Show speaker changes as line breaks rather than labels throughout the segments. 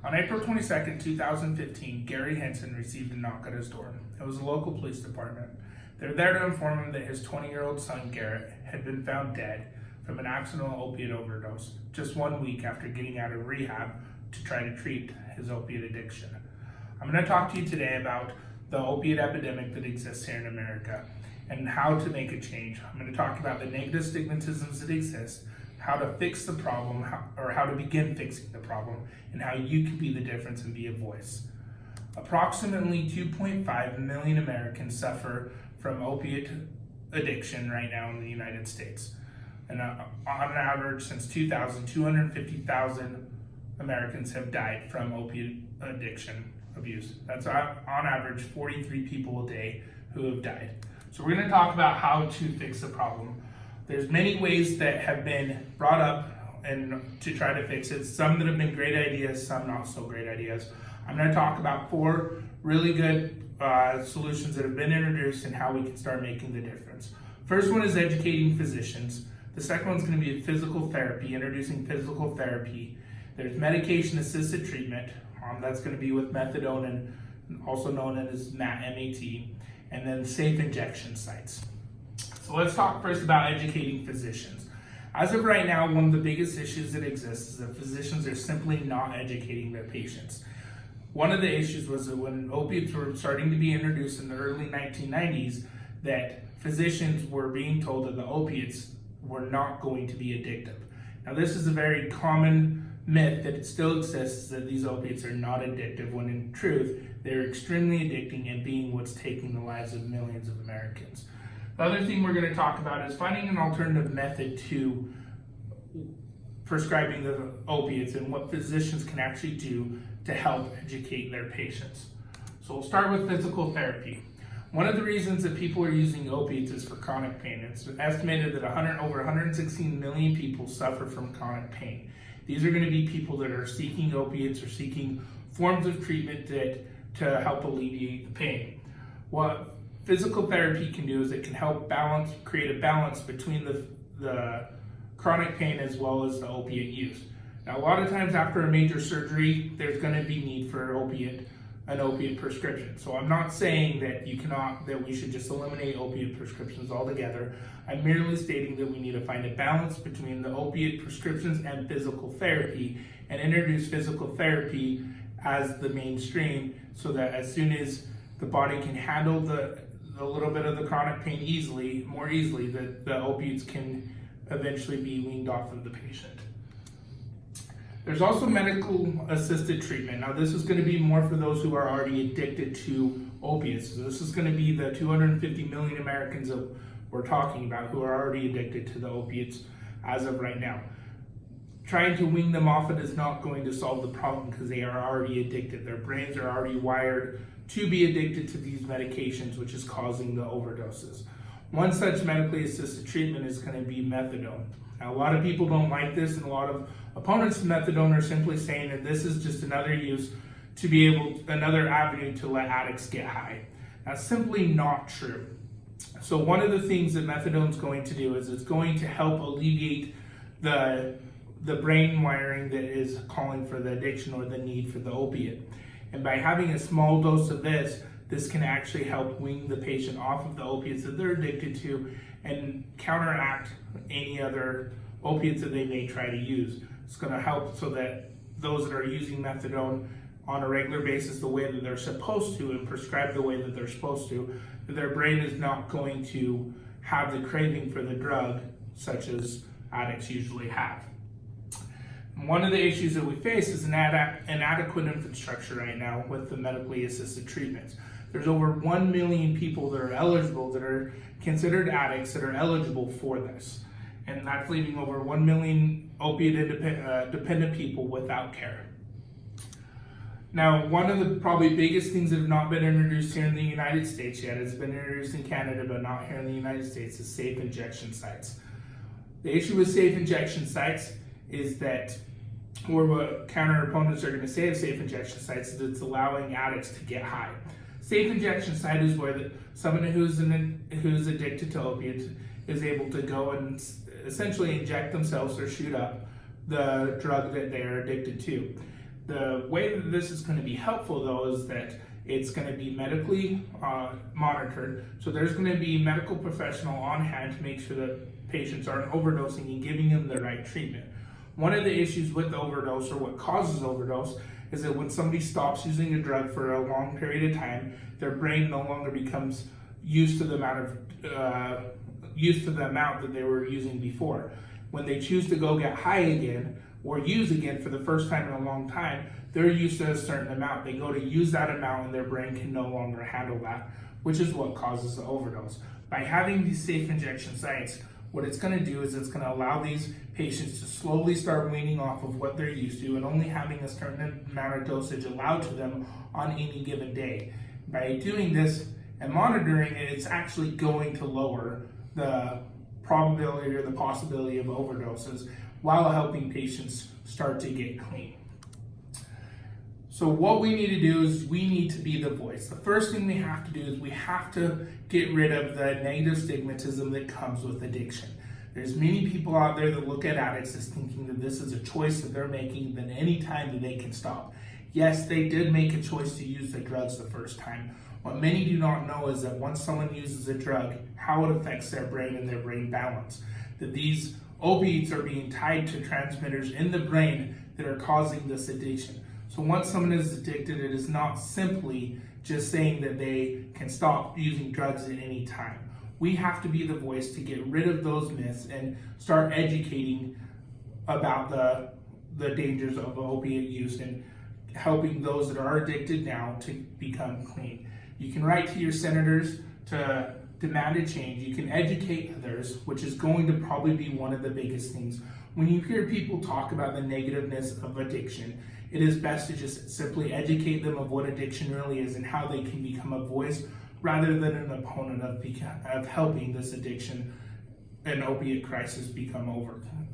On April 22nd, 2015, Gary Henson received a knock at his door. It was a local police department. They were there to inform him that his 20-year-old son, Garrett, had been found dead from an accidental opiate overdose just 1 week after getting out of rehab to try to treat his opiate addiction. I'm going to talk to you today about the opiate epidemic that exists here in America and how to make a change. I'm going to talk about the negative stigmatisms that exist, how to fix the problem, how to begin fixing the problem, and how you can be the difference and be a voice. Approximately 2.5 million Americans suffer from opiate addiction right now in the United States. And on average, since 2000, 250,000 Americans have died from opiate addiction abuse. That's on average 43 people a day who have died. So we're going to talk about how to fix the problem. There's many ways that have been brought up and to try to fix it. Some that have been great ideas, some not so great ideas. I'm going to talk about 4 really good solutions that have been introduced and how we can start making the difference. First one is educating physicians. The second one's going to be physical therapy, introducing physical therapy. There's medication-assisted treatment. That's going to be with methadone, also known as MAT, and then safe injection sites. So let's talk first about educating physicians. As of right now, one of the biggest issues that exists is that physicians are simply not educating their patients. One of the issues was that when opiates were starting to be introduced in the early 1990s, that physicians were being told that the opiates were not going to be addictive. Now this is a very common myth that it still exists, that these opiates are not addictive, when in truth, they're extremely addicting and being what's taking the lives of millions of Americans. The other thing we're going to talk about is finding an alternative method to prescribing the opiates and what physicians can actually do to help educate their patients. So we'll start with physical therapy. One of the reasons that people are using opiates is for chronic pain. It's estimated that over 116 million people suffer from chronic pain. These are going to be people that are seeking opiates or seeking forms of treatment to help alleviate the pain. What physical therapy can do is it can help create a balance between the chronic pain as well as the opiate use. Now, a lot of times after a major surgery, there's going to be need for an opiate prescription. So I'm not saying that we should just eliminate opiate prescriptions altogether. I'm merely stating that we need to find a balance between the opiate prescriptions and physical therapy, and introduce physical therapy as the mainstream, so that as soon as the body can handle the little bit of the chronic pain more easily, that the opiates can eventually be weaned off of the patient. There's also medical assisted treatment. Now this is going to be more for those who are already addicted to opiates. So this is going to be the 250 million Americans that we're talking about who are already addicted to the opiates as of right now. Trying to wean them off it is not going to solve the problem because they are already addicted. Their brains are already wired to be addicted to these medications, which is causing the overdoses. One such medically assisted treatment is going to be methadone. Now, a lot of people don't like this, and a lot of opponents of methadone are simply saying that this is just another avenue to let addicts get high. That's simply not true. So one of the things that methadone is going to do is it's going to help alleviate the brain wiring that is calling for the addiction or the need for the opiate. And by having a small dose of this can actually help wean the patient off of the opiates that they're addicted to and counteract any other opiates that they may try to use. It's going to help so that those that are using methadone on a regular basis the way that they're supposed to and prescribed the way that they're supposed to, their brain is not going to have the craving for the drug such as addicts usually have. One of the issues that we face is an inadequate infrastructure right now with the medically assisted treatments. There's over 1 million people that are eligible, that are considered addicts, that are eligible for this. And that's leaving over 1 million opiate dependent people without care. Now, one of the probably biggest things that have not been introduced here in the United States yet, it's been introduced in Canada but not here in the United States, is safe injection sites. The issue with safe injection sites is that, or what counter opponents are going to say of safe injection sites, is it's allowing addicts to get high. Safe injection site is where someone who's addicted to opiates is able to go and essentially inject themselves or shoot up the drug that they're addicted to. The way that this is going to be helpful, though, is that it's going to be medically monitored. So there's going to be a medical professional on hand to make sure that patients aren't overdosing and giving them the right treatment. One of the issues with overdose, or what causes overdose, is that when somebody stops using a drug for a long period of time, their brain no longer becomes used to the amount that they were using before. When they choose to go get high again or use again for the first time in a long time, they're used to a certain amount. They go to use that amount and their brain can no longer handle that, which is what causes the overdose. By having these safe injection sites, what it's going to do is it's going to allow these patients to slowly start weaning off of what they're used to and only having a certain amount of dosage allowed to them on any given day. By doing this and monitoring it, it's actually going to lower the probability or the possibility of overdoses while helping patients start to get clean. So what we need to do is we need to be the voice. The first thing we have to do is we have to get rid of the negative stigmatism that comes with addiction. There's many people out there that look at addicts as thinking that this is a choice that they're making, that any time that they can stop. Yes, they did make a choice to use the drugs the first time. What many do not know is that once someone uses a drug, how it affects their brain and their brain balance. That these opiates are being tied to transmitters in the brain that are causing this addiction. So once someone is addicted, it is not simply just saying that they can stop using drugs at any time. We have to be the voice to get rid of those myths and start educating about the dangers of opiate use and helping those that are addicted now to become clean. You can write to your senators to demand a change. You can educate others, which is going to probably be one of the biggest things. When you hear people talk about the negativeness of addiction, it is best to just simply educate them of what addiction really is and how they can become a voice rather than an opponent of helping this addiction and opiate crisis become overcome.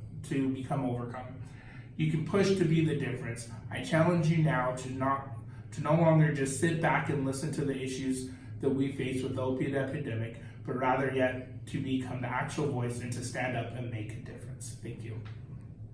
You can push to be the difference. I challenge you now to no longer just sit back and listen to the issues that we face with the opiate epidemic, but rather yet to become the actual voice and to stand up and make a difference. Thank you.